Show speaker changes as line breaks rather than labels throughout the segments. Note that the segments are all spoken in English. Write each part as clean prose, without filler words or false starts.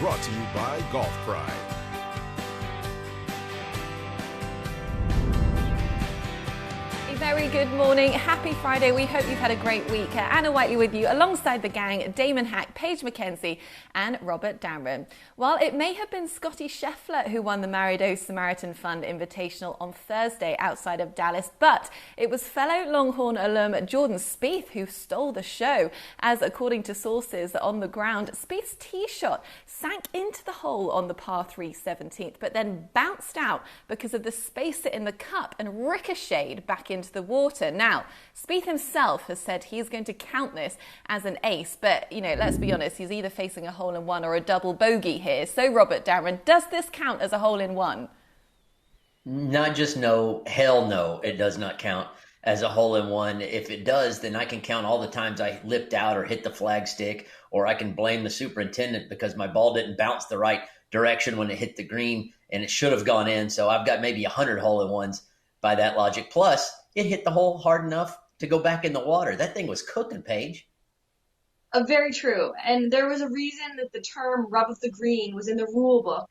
brought to you by Golf Pride.
Very good morning. Happy Friday. We hope you've had a great week. Anna Whiteley with you alongside the gang, Damon Hack, Paige McKenzie and Robert Damron. Well, it may have been Scotty Scheffler who won the Maridos Samaritan Fund Invitational on Thursday outside of Dallas, but it was fellow Longhorn alum Jordan Spieth who stole the show, as according to sources on the ground, Spieth's tee shot sank into the hole on the par 3 17th, but then bounced out because of the spacer in the cup and ricocheted back into the water. Now, Spieth himself has said he's going to count this as an ace, but, let's be honest, he's either facing a hole-in-one or a double bogey here. So, Robert Damron, does this count as a hole-in-one?
Not just no, hell no, it does not count as a hole-in-one. If it does, then I can count all the times I lipped out or hit the flagstick, or I can blame the superintendent because my ball didn't bounce the right direction when it hit the green and it should have gone in. So I've got maybe 100 hole-in-ones by that logic. Plus, it hit the hole hard enough to go back in the water. That thing was cooking, Paige.
Very true. And there was a reason that the term rub of the green was in the rule book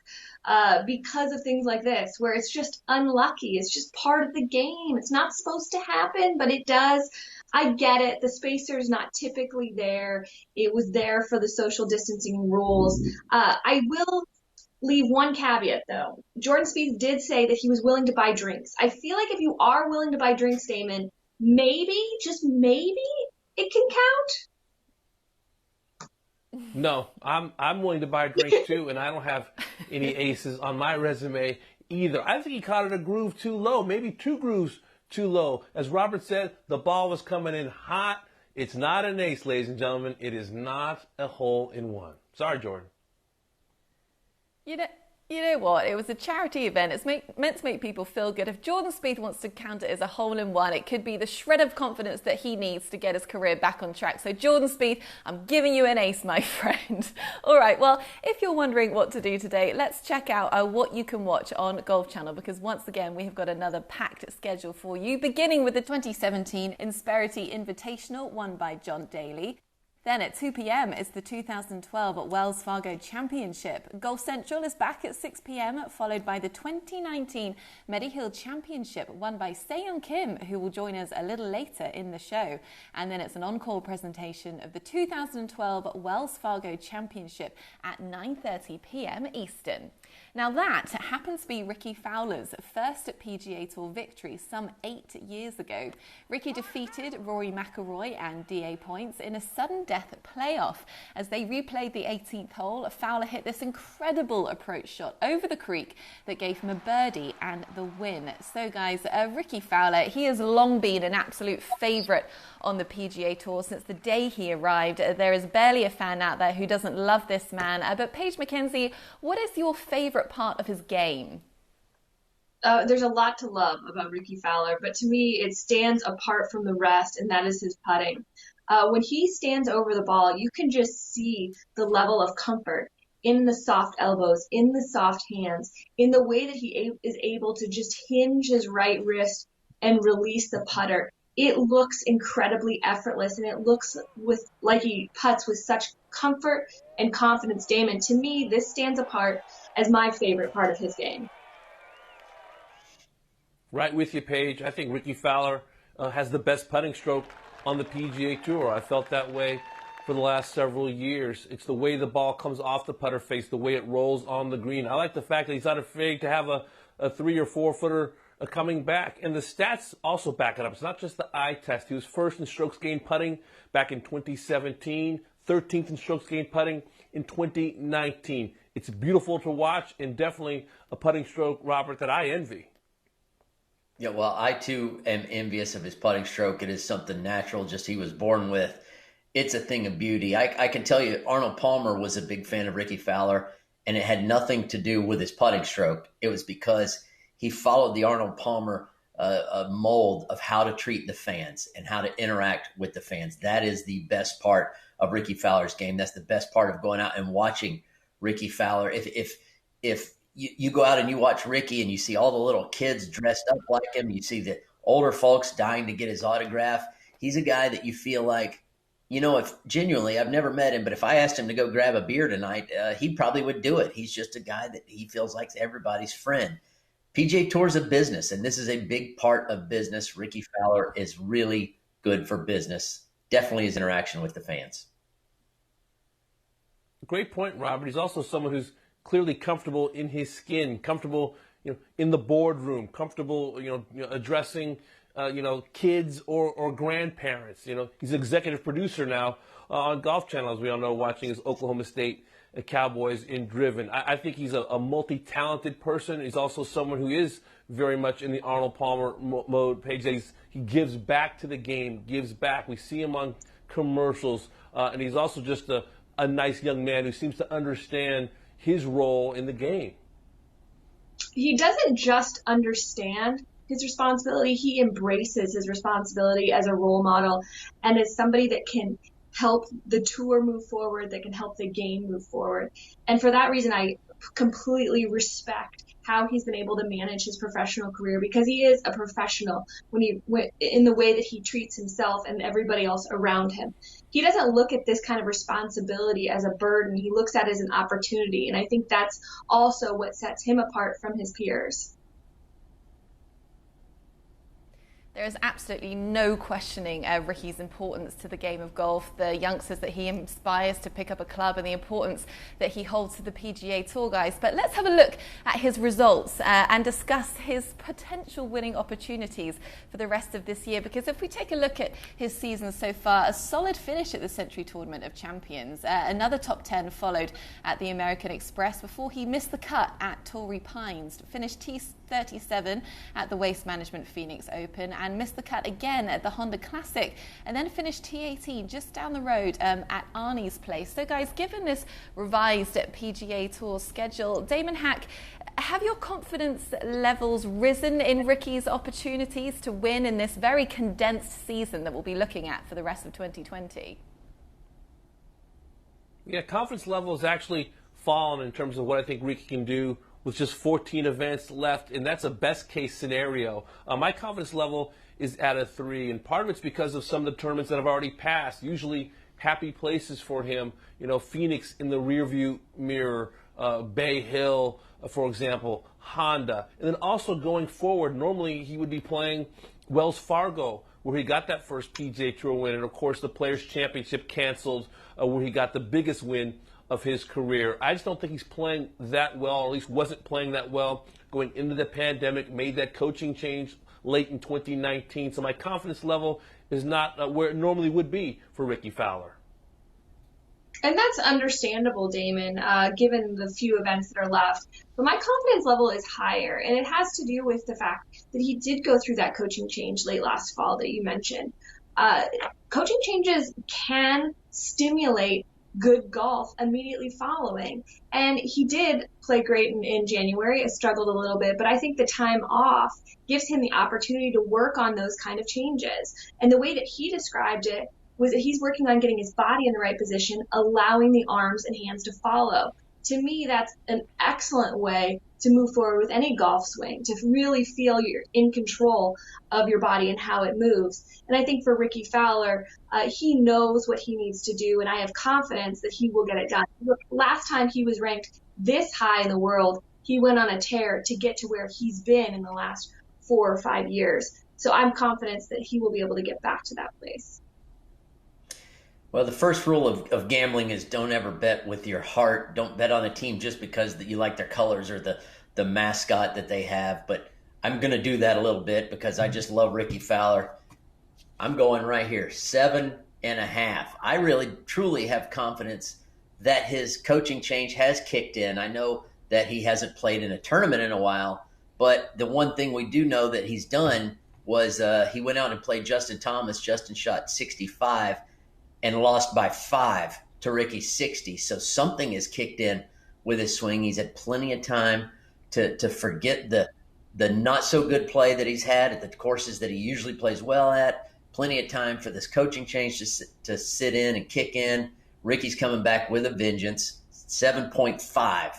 because of things like this, where it's just unlucky. It's just part of the game. It's not supposed to happen, but it does. I get it. The spacer's not typically there. It was there for the social distancing rules. I will leave one caveat, though. Jordan Spieth did say that he was willing to buy drinks. I feel like if you are willing to buy drinks, Damon, maybe, just maybe, it can count.
No, I'm willing to buy drinks too, and I don't have any aces on my resume either. I think he caught it a groove too low, maybe 2 grooves too low. As Robert said, the ball was coming in hot. It's not an ace, ladies and gentlemen. It is not a hole-in-one. Sorry, Jordan.
You know what? It was a charity event. It's meant to make people feel good. If Jordan Spieth wants to count it as a hole-in-one, it could be the shred of confidence that he needs to get his career back on track. So Jordan Spieth, I'm giving you an ace, my friend. All right, well, if you're wondering what to do today, let's check out what you can watch on Golf Channel, because once again, we have got another packed schedule for you, beginning with the 2017 Insperity Invitational, won by John Daly. Then at 2 p.m. is the 2012 Wells Fargo Championship. Golf Central is back at 6 p.m, followed by the 2019 Medihill Championship, won by Se-Young Kim, who will join us a little later in the show. And then it's an encore presentation of the 2012 Wells Fargo Championship at 9:30 p.m. Eastern. Now that happens to be Rickie Fowler's first PGA Tour victory some 8 years ago. Rickie defeated Rory McIlroy and DA Points in a sudden death playoff. As they replayed the 18th hole, Fowler hit this incredible approach shot over the creek that gave him a birdie and the win. So guys, Rickie Fowler, he has long been an absolute favourite on the PGA Tour since the day he arrived. There is barely a fan out there who doesn't love this man. But Paige McKenzie, what is your favourite part of his game?
There's a lot to love about Rickie Fowler, but to me, it stands apart from the rest, and that is his putting. When he stands over the ball, you can just see the level of comfort in the soft elbows, in the soft hands, in the way that he is able to just hinge his right wrist and release the putter. It looks incredibly effortless, and it looks like he putts with such comfort and confidence. Damon, to me, this stands apart as my favorite part of his game.
Right with you, Paige. I think Rickie Fowler has the best putting stroke on the PGA Tour. I felt that way for the last several years. It's the way the ball comes off the putter face, the way it rolls on the green. I like the fact that he's not afraid to have a 3 or 4 footer coming back. And the stats also back it up. It's not just the eye test. He was first in strokes gained putting back in 2017, 13th in strokes gained putting in 2019. It's beautiful to watch and definitely a putting stroke, Robert, that I envy.
Yeah, well, I too am envious of his putting stroke. It is something natural, just he was born with. It's a thing of beauty. I can tell you, Arnold Palmer was a big fan of Rickie Fowler, and it had nothing to do with his putting stroke. It was because he followed the Arnold Palmer mold of how to treat the fans and how to interact with the fans. That is the best part of Rickie Fowler's game. That's the best part of going out and watching Rickie Fowler. If you go out and you watch Rickie and you see all the little kids dressed up like him, you see the older folks dying to get his autograph. He's a guy that you feel like You know, if genuinely, I've never met him, but if I asked him to go grab a beer tonight, he probably would do it. He's just a guy that he feels like everybody's friend. PGA Tour's a business, and this is a big part of business. Rickie Fowler is really good for business. Definitely his interaction with the fans.
Great point, Robert. He's also someone who's clearly comfortable in his skin, comfortable, in the boardroom, comfortable, addressing, kids or grandparents. He's an executive producer now on Golf Channel, as we all know, watching his Oklahoma State Cowboys in Driven. I think he's a multi-talented person. He's also someone who is very much in the Arnold Palmer mode. He gives back to the game, gives back. We see him on commercials, and he's also just a nice young man who seems to understand his role in the game.
He doesn't just understand his responsibility, he embraces his responsibility as a role model and as somebody that can help the tour move forward, that can help the game move forward. And for that reason, I completely respect how he's been able to manage his professional career, because he is a professional in the way that he treats himself and everybody else around him. He doesn't look at this kind of responsibility as a burden. He looks at it as an opportunity. And I think that's also what sets him apart from his peers.
There is absolutely no questioning Rickie's importance to the game of golf, the youngsters that he inspires to pick up a club, and the importance that he holds to the PGA Tour, guys. But let's have a look at his results and discuss his potential winning opportunities for the rest of this year. Because if we take a look at his season so far, a solid finish at the Century Tournament of Champions, another top 10 followed at the American Express before he missed the cut at Torrey Pines, finished T37 at the Waste Management Phoenix Open, and missed the cut again at the Honda Classic, and then finished T18 just down the road at Arnie's Place. So guys, given this revised PGA Tour schedule, Damon Hack, have your confidence levels risen in Rickie's opportunities to win in this very condensed season that we'll be looking at for the rest of 2020?
Yeah, confidence level has actually fallen in terms of what I think Rickie can do with just 14 events left, and that's a best-case scenario. My confidence level is at a 3, and part of it's because of some of the tournaments that have already passed, usually happy places for him. Phoenix in the rearview mirror, Bay Hill, for example, Honda. And then also going forward, normally he would be playing Wells Fargo, where he got that first PGA Tour win, and of course the Players' Championship canceled, where he got the biggest win of his career. I just don't think he's playing that well, or at least wasn't playing that well going into the pandemic, made that coaching change late in 2019. So my confidence level is not where it normally would be for Rickie Fowler.
And that's understandable, Damon, given the few events that are left. But my confidence level is higher, and it has to do with the fact that he did go through that coaching change late last fall that you mentioned. Coaching changes can stimulate good golf immediately following. And he did play great in January. It struggled a little bit, but I think the time off gives him the opportunity to work on those kind of changes. And the way that he described it was that he's working on getting his body in the right position, allowing the arms and hands to follow. To me, that's an excellent way to move forward with any golf swing, to really feel you're in control of your body and how it moves. And I think for Rickie Fowler, he knows what he needs to do, and I have confidence that he will get it done. Look, last time he was ranked this high in the world, he went on a tear to get to where he's been in the last 4 or 5 years. So I'm confident that he will be able to get back to that place.
Well, the first rule of gambling is don't ever bet with your heart. Don't bet on a team just because you like their colors or the mascot that they have. But I'm going to do that a little bit because I just love Rickie Fowler. I'm going right here, 7.5. I really, truly have confidence that his coaching change has kicked in. I know that he hasn't played in a tournament in a while, but the one thing we do know that he's done was he went out and played Justin Thomas. Justin shot 65 and lost by 5 to Rickie's 60. So something has kicked in with his swing. He's had plenty of time to forget the not so good play that he's had at the courses that he usually plays well at. Plenty of time for this coaching change to sit in and kick in. Rickie's coming back with a vengeance. 7.5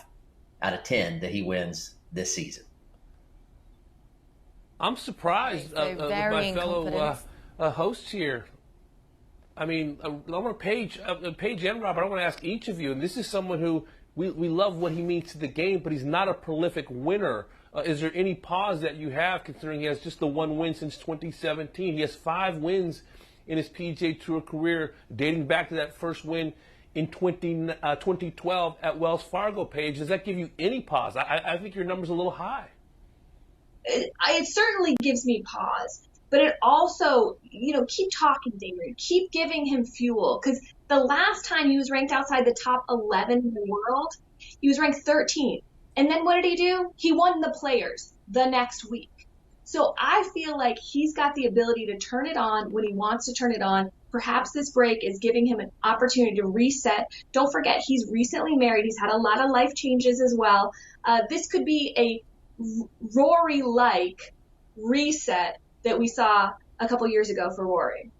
out of 10 that he wins this season.
I'm surprised
so
my fellow hosts here. I mean, I want to Paige and Robert, I want to ask each of you, and this is someone who we love what he means to the game, but he's not a prolific winner. Is there any pause that you have, considering he has just the one win since 2017? He has 5 wins in his PGA Tour career, dating back to that first win in 2012 at Wells Fargo. Paige, does that give you any pause? I think your number's a little high.
It certainly gives me pause. But it also, keep talking, Damon. Keep giving him fuel. Because the last time he was ranked outside the top 11 in the world, he was ranked 13th. And then what did he do? He won the Players the next week. So I feel like he's got the ability to turn it on when he wants to turn it on. Perhaps this break is giving him an opportunity to reset. Don't forget, he's recently married. He's had a lot of life changes as well. This could be a Rory-like reset that we saw a couple years ago for Rory.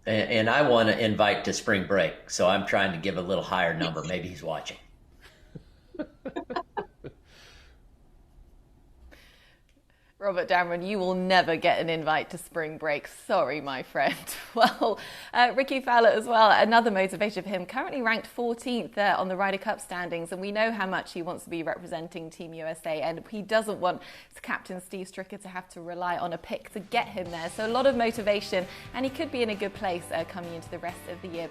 And I want to invite to spring break, so I'm trying to give a little higher number. Maybe he's watching.
Robert Dameron, you will never get an invite to spring break. Sorry, my friend. Well, Rickie Fowler as well, another motivation for him, currently ranked 14th there on the Ryder Cup standings, and we know how much he wants to be representing Team USA, and he doesn't want Captain Steve Stricker to have to rely on a pick to get him there. So a lot of motivation, and he could be in a good place coming into the rest of the year.